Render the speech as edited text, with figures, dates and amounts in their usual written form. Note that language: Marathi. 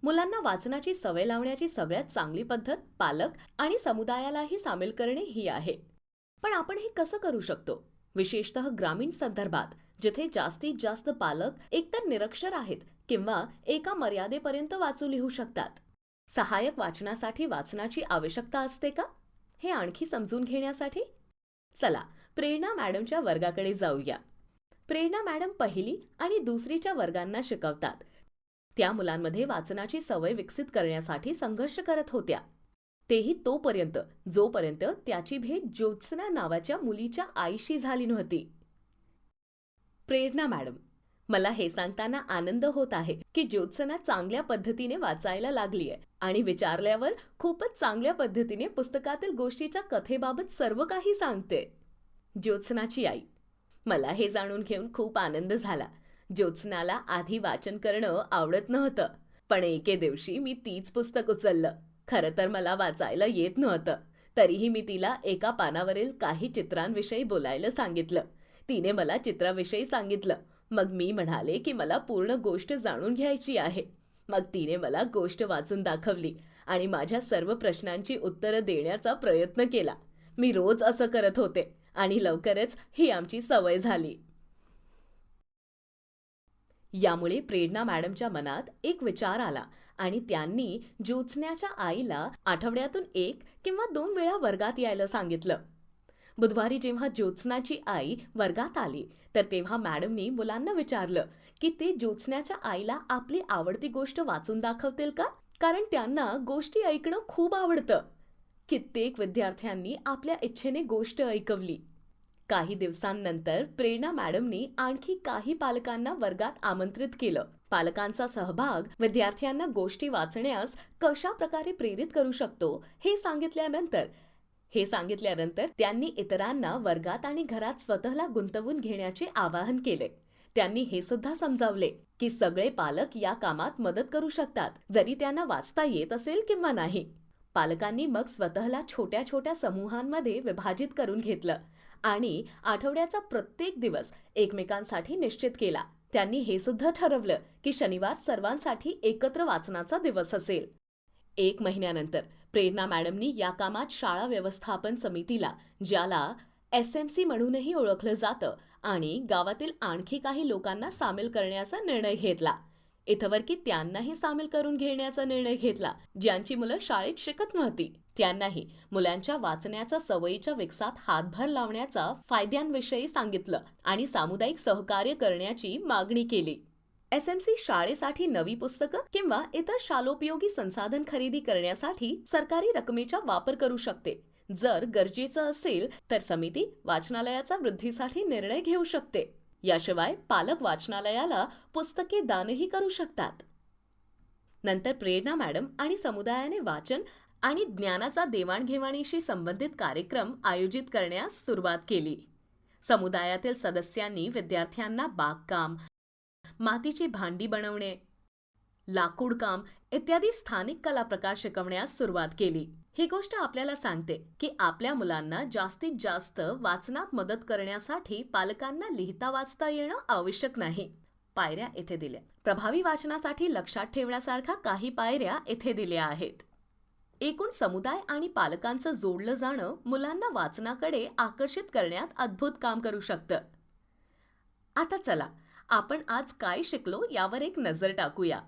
मुलांना वाचनाची सवय लावण्याची सगळ्यात चांगली पद्धत पालक आणि समुदायालाही सामील करणे ही आहे. पण आपण हे कसं करू शकतो? विशेषतः ग्रामीण संदर्भात, जिथे जास्तीत जास्त पालक एकतर निरक्षर आहेत किंवा एका मर्यादेपर्यंत वाचू लिहू शकतात. सहाय्यक वाचनासाठी वाचनाची आवश्यकता असते का? हे आणखी समजून घेण्यासाठी चला प्रेरणा मॅडमच्या वर्गाकडे जाऊया. प्रेरणा मॅडम पहिली आणि दुसरीच्या वर्गांना शिकवतात. त्या मुलांमध्ये वाचनाची सवय विकसित करण्यासाठी संघर्ष करत होत्या. तेही तोपर्यंत जोपर्यंत त्याची भेट ज्योत्स्ना नावाच्या मुलीच्या आईशी झाली नव्हती. प्रेरणा मॅडम: मला हे सांगताना आनंद होत आहे की ज्योत्स्ना चांगल्या पद्धतीने वाचायला लागलीय आणि विचारल्यावर खूपच चांगल्या पद्धतीने पुस्तकातील गोष्टीच्या कथेबाबत सर्व काही सांगते. ज्योत्स्नाची आई: मला हे जाणून घेऊन खूप आनंद झाला. ज्योत्स्नाला आधी वाचन करणं आवडत नव्हतं, पण एके दिवशी मी तीच पुस्तक उचललं. खरं तर मला वाचायला येत नव्हतं, तरीही मी तिला एका पानावरील काही चित्रांविषयी बोलायला सांगितलं. तिने मला चित्राविषयी सांगितलं. मग मी म्हणाले की मला पूर्ण गोष्ट जाणून घ्यायची आहे. मग तिने मला गोष्ट वाचून दाखवली आणि माझ्या सर्व प्रश्नांची उत्तरं देण्याचा प्रयत्न केला. मी रोज असं करत होते आणि लवकरच ही आमची सवय झाली. यामुळे प्रेरणा मॅडमच्या मनात एक विचार आला आणि त्यांनी ज्योत्स्नाच्या आईला आठवड्यातून 1 किंवा 2 वेळा वर्गात यायला सांगितलं. बुधवारी जेव्हा ज्योत्स्नाची आई वर्गात आली तर तेव्हा मॅडमनी मुलांना विचारलं की ते ज्योत्स्नाच्या आईला आपली आवडती गोष्ट वाचून दाखवतील का, कारण त्यांना गोष्टी ऐकणं खूप आवडतं. कित्येक विद्यार्थ्यांनी आपल्या इच्छेने गोष्ट ऐकवली. काही दिवसांनंतर प्रेरणा मॅडमनी आणखी काही पालकांना वर्गात आमंत्रित केलं. पालकांचा सहभाग विद्यार्थ्यांना गोष्टी वाचण्यास कशा प्रकारे प्रेरित करू शकतो हे सांगितल्यानंतर त्यांनी इतरांना वर्गात आणि घरात स्वतःला गुंतवून घेण्याचे आवाहन केले. त्यांनी हे सुद्धा समजावले की सगळे पालक या कामात मदत करू शकतात, जरी त्यांना वाचता येत असेल किंवा नाही. पालकांनी मग स्वतःला छोट्या छोट्या समूहांमध्ये विभाजित करून घेतलं आणि आठवड्याचा प्रत्येक दिवस एकमेकांसाठी निश्चित केला. त्यांनी हे सुद्धा ठरवलं की शनिवार सर्वांसाठी एकत्र वाचनाचा दिवस असेल. 1 महिन्यानंतर प्रेरणा मॅडमनी या कामात शाळा व्यवस्थापन समितीला, ज्याला SMC म्हणूनही ओळखलं जातं, आणि गावातील आणखी काही लोकांना सामील करण्याचा निर्णय घेतला. इथवर की त्यांनाही सामील करून घेण्याचा निर्णय घेतला ज्यांची मुलं शाळेत शिकत नव्हती. त्यांनाही मुलांच्या वाचण्याच्या सवयीच्या विकासात हातभार लावण्याचा फायद्यांविषयी सांगितलं आणि सामुदायिक सहकार्य करण्याची मागणी केली. SMC शाळेसाठी नवी पुस्तकं किंवा इतर शालोपयोगी संसाधन खरेदी करण्यासाठी सरकारी रकमेचा वापर करू शकते. जर गरजेचं असेल तर समिती वाचनालयाचा वृद्धीसाठी निर्णय घेऊ शकते. याशिवाय पालक वाचनालयाला पुस्तके दानही करू शकतात. नंतर प्रेरणा मॅडम आणि समुदायाने वाचन आणि ज्ञानाचा देवाणघेवाणीशी संबंधित कार्यक्रम आयोजित करण्यास सुरुवात केली. समुदायातील सदस्यांनी विद्यार्थ्यांना बागकाम, मातीची भांडी बनवणे, लाकूड काम इत्यादी स्थानिक कला प्रकार शिकवण्यास सुरुवात केली. ही गोष्ट आपल्याला सांगते की आपल्या मुलांना जास्तीत जास्त वाचनात मदत करण्यासाठी पालकांना लिहिता वाचता येणं आवश्यक नाही. पायऱ्या इथे दिल्या. प्रभावी वाचनासाठी लक्षात ठेवण्यासारख्या काही पायऱ्या इथे दिल्या आहेत. एकूण समुदाय आणि पालकांचं जोडलं जाणं मुलांना वाचनाकडे आकर्षित करण्यात अद्भुत काम करू शकतं. आता चला आपण आज काय शिकलो यावर एक नजर टाकूया.